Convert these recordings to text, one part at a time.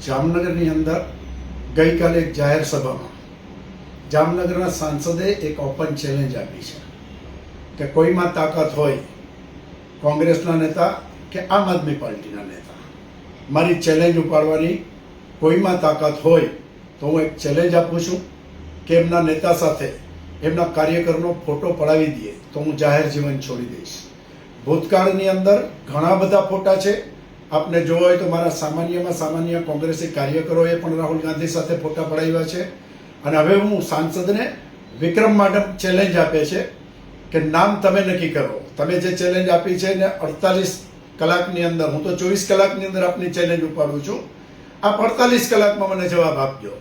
જામનગરની અંદર ગઈકાલે એક જાહેર સભામાં જામનગરના સાંસદે એક ઓપન ચેલેન્જ આપી છે કે કોઈમાં તાકાત હોય કોંગ્રેસના નેતા કે આમ આદમી પાર્ટીના નેતા, મારી ચેલેન્જ ઉપાડવાની કોઈમાં તાકાત હોય તો હું એક ચેલેન્જ આપું છું કે એમના નેતા સાથે એમના કાર્યકરનો ફોટો પડાવી દઈએ તો હું જાહેર જીવન છોડી દઈશ. ભૂતકાળની અંદર ઘણા બધા ફોટા છે. આપને જોવા હોય તો મારા સામાન્ય કોંગ્રેસી કાર્યકરોએ પણ રાહુલ ગાંધી સાથે ફોટા પડાવ્યા છે. અને હવે હું સાંસદને વિક્રમ માડમ ચેલેન્જ આપે છે કે નામ તમે નક્કી કરો. તમે જે ચેલેન્જ આપી છે ને 48 કલાકની અંદર, હું તો 24 કલાકની અંદર આપની ચેલેન્જ ઉપાડું છું, આપ 48 કલાકમાં મને જવાબ આપજો.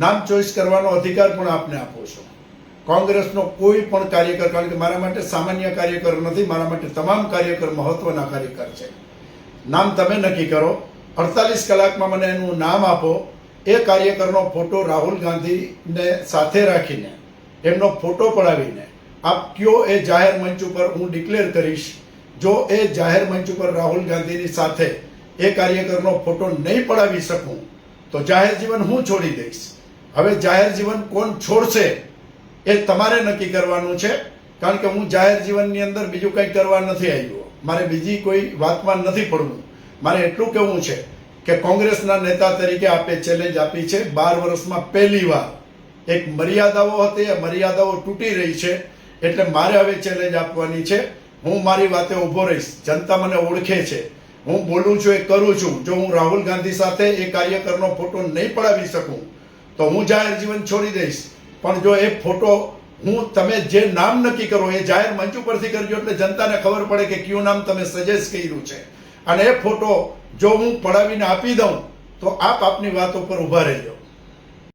નામ ચોઈસ કરવાનો અધિકાર પણ આપને આપું છું. કોંગ્રેસનો કોઈ પણ કાર્યકર, કારણ કે મારા માટે સામાન્ય કાર્યકર નથી, મારા માટે તમામ કાર્યકર મહત્વના કાર્યકર છે. નામ તમે નક્કી કરો, 48 કલાકમાં મને એનું નામ આપો. એ કાર્યકરનો ફોટો રાહુલ ગાંધીને સાથે રાખીને એમનો ફોટો પડાવીને આપ કયો એ જાહેર મંચ ઉપર હું ડિક્લેર કરીશ. જો એ જાહેર મંચ ઉપર રાહુલ ગાંધીની સાથે એ કાર્યકરનો ફોટો નહીં પડાવી શકું તો જાહેર જીવન હું છોડી દઈશ. હવે જાહેર જીવન કોણ છોડશે એ તમારે નક્કી કરવાનું છે, કારણ કે હું જાહેર જીવનની અંદર બીજું કંઈ કરવા નથી આવ્યો. મારે બીજી કોઈ વાતમાં નથી પડવું. મારે એટલું કહેવું છે કે કોંગ્રેસના નેતા તરીકે આપે ચેલેન્જ આપી છે. 12 વર્ષમાં પહેલી વાર એક મર્યાદાઓ હતી, એ મર્યાદાઓ તૂટી રહી છે. એટલે મારે હવે ચેલેન્જ આપવાની છે. હું મારી વાતે ઊભો રહીશ. જનતા મને ઓળખે છે. હું બોલું છું એ કરું છું. જો હું રાહુલ ગાંધી સાથે એ કાર્યકરનો ફોટો નહીં પડાવી શકું તો હું જાહેર જીવન છોડી દઈશ. પણ જો એ ફોટો તમે જે નામ નક્કી કરો એ જાહેર મંચ ઉપરથી કરજો, એટલે જનતાને ખબર પડે કે કયું નામ તમે સજેસ્ટ કર્યું છે. અને એ ફોટો જો હું પડાવીને આપી દઉં તો આપ આપની વાત ઉપર ઊભા રહેજો.